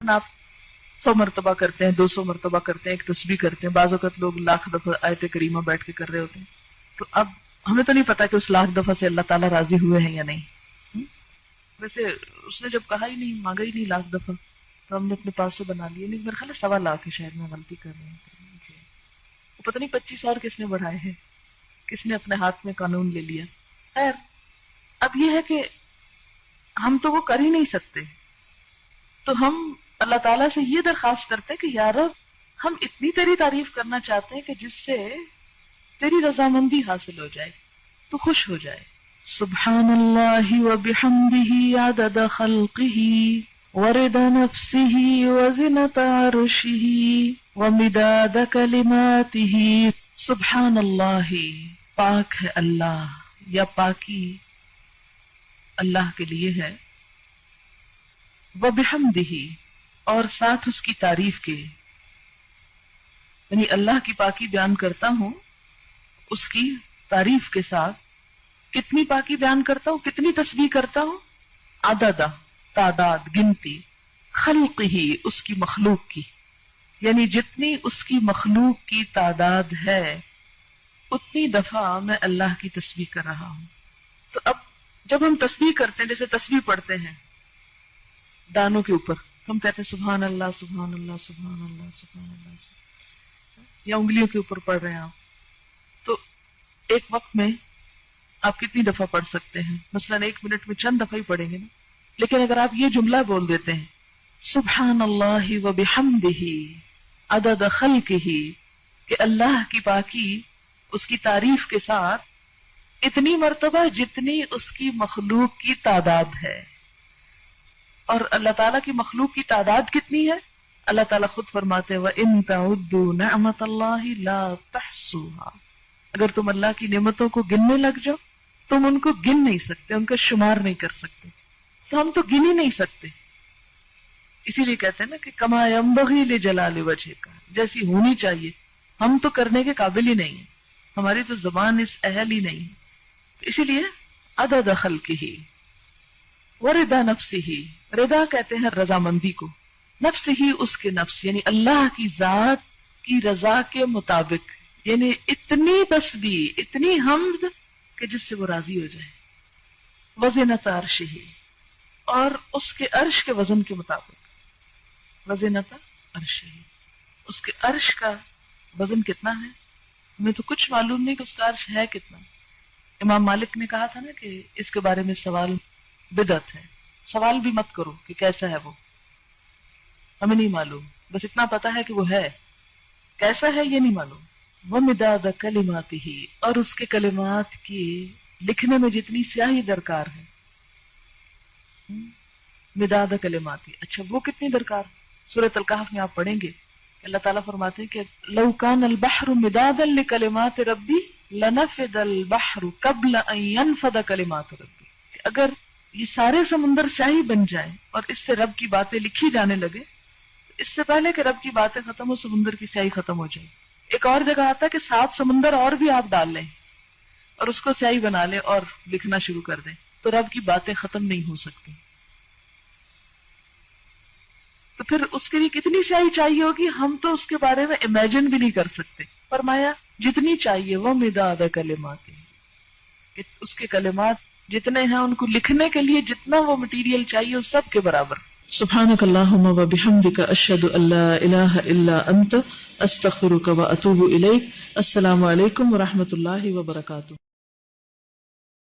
اپنا آپ 100 مرتبہ کرتے ہیں، 200 مرتبہ کرتے ہیں، ایک تسبیح کرتے ہیں، بعض اوقات لوگ لاکھ دفعہ آیت کریمہ بیٹھ کے کر رہے ہوتے ہیں. تو اب ہمیں تو نہیں پتا کہ اس لاکھ دفعہ سے اللہ تعالیٰ راضی ہوئے ہیں یا نہیں. ویسے اس نے جب کہا ہی نہیں، مانگا ہی نہیں لاکھ دفعہ، تو ہم نے اپنے پاس سے بنا لیے. نہیں، میرے خیال ہے 1.25 لاکھ ہے، شاید میں غلطی کر رہی ہوں. وہ پتہ نہیں 25 اور کس نے بڑھائے ہیں، کس نے اپنے ہاتھ میں قانون لے لیا. خیر، اب یہ ہے کہ ہم تو وہ کر ہی نہیں سکتے، تو ہم اللہ تعالیٰ سے یہ درخواست کرتے ہیں کہ یا رب، ہم اتنی تیری تعریف کرنا چاہتے ہیں کہ جس سے تیری رضامندی حاصل ہو جائے، تو خوش ہو جائے. سبحان اللہ وبحمدہ عدد خلقہ ورضا نفسہ وزنۃ عرشہ ومداد کلماتہ. سبحان اللہ، پاک ہے اللہ، یا پاکی اللہ کے لیے ہے. وبحمدہ، اور ساتھ اس کی تعریف کے، یعنی اللہ کی پاکی بیان کرتا ہوں اس کی تعریف کے ساتھ. کتنی پاکی بیان کرتا ہوں، کتنی تسبیح کرتا ہوں؟ عدد، تعداد، گنتی، خلق ہی، اس کی مخلوق کی، یعنی جتنی اس کی مخلوق کی تعداد ہے اتنی دفعہ میں اللہ کی تسبیح کر رہا ہوں. تو اب جب ہم تسبیح کرتے ہیں، جیسے تسبیح پڑھتے ہیں دانوں کے اوپر، تو ہم کہتے ہیں سبحان اللہ سبحان اللہ سبحان اللہ سبحان اللہ، یا انگلیوں کے اوپر پڑھ رہے ہیں آپ، تو ایک وقت میں آپ کتنی دفعہ پڑھ سکتے ہیں؟ مثلا 1 منٹ میں چند دفعہ ہی پڑھیں گے نا. لیکن اگر آپ یہ جملہ بول دیتے ہیں سبحان اللہ وبحمدہ عدد خلقہ، کہ اللہ کی پاکی اس کی تعریف کے ساتھ اتنی مرتبہ جتنی اس کی مخلوق کی تعداد ہے. اور اللہ تعالیٰ کی مخلوق کی تعداد کتنی ہے؟ اللہ تعالیٰ خود فرماتے ہیں وَإِن تَعُدُّوا نِعْمَتَ اللَّهِ لَا تَحْصُوهَا، اگر تم اللہ کی نعمتوں کو گننے لگ جاؤ تم ان کو گن نہیں سکتے، ان کا شمار نہیں کر سکتے. تو ہم تو گن ہی نہیں سکتے. اسی لیے کہتے ہیں نا کہ کما ينبغي لجلال وجهك، جیسی ہونی چاہیے ہم تو کرنے کے قابل ہی نہیں ہیں، ہماری تو زبان اس اہل ہی نہیں ہے. اسی لیے عدد خلقہ ورضا نفسہ، رضا کہتے ہیں رضامندی کو، نفس ہی اس کے نفس، یعنی اللہ کی ذات کی رضا کے مطابق، یعنی اتنی تسبیح، اتنی حمد کہ جس سے وہ راضی ہو جائے. وزنۃ عرشہ، اور اس کے عرش کے وزن کے مطابق. وزنۃ عرشہ، اس کے عرش کا وزن کتنا ہے؟ ہمیں تو کچھ معلوم نہیں کہ اس کا عرش ہے کتنا. امام مالک نے کہا تھا نا کہ اس کے بارے میں سوال بدعت ہے. سوال بھی مت کرو کہ کیسا ہے وہ، ہمیں نہیں معلوم، بس اتنا پتا ہے کہ وہ ہے، کیسا ہے یہ نہیں معلوم. وَمِدَادَ كَلِمَاتِهِ، اور اس کے کلمات کی لکھنے میں جتنی سیاہی درکار ہے. مداد کلماتی، اچھا وہ کتنی درکار؟ سورۃ الکہف میں آپ پڑھیں گے کہ اللہ تعالیٰ فرماتے ہیں کہ لو کان البحر مدادا لکلمات ربی لنفد البحر قبل ان ينفد کلمات ربی، کہ اگر یہ سارے سمندر سیاہی بن جائیں اور اس سے رب کی باتیں لکھی جانے لگے، اس سے پہلے کہ رب کی باتیں ختم ہو سمندر کی سیاہی ختم ہو جائے. ایک اور جگہ آتا ہے کہ 7 سمندر اور بھی آپ ڈال لیں اور اس کو سیاہی بنا لیں اور لکھنا شروع کر دیں تو رب کی باتیں ختم نہیں ہو سکتی. تو پھر اس کے لیے کتنی سیاہی چاہیے ہوگی، ہم تو اس کے بارے میں امیجن بھی نہیں کر سکتے. فرمایا جتنی چاہیے وہ مداد کلمات، کہ اس کے کلمات جتنے ہیں ان کو لکھنے کے لیے جتنا وہ مٹیریل چاہیے اس سب کے برابر. سبحانک اللہم وبحمدک اشہد ان لا الہ الا انت استغفرک واتوب الیک. السلام علیکم ورحمۃ اللہ وبرکاتہ.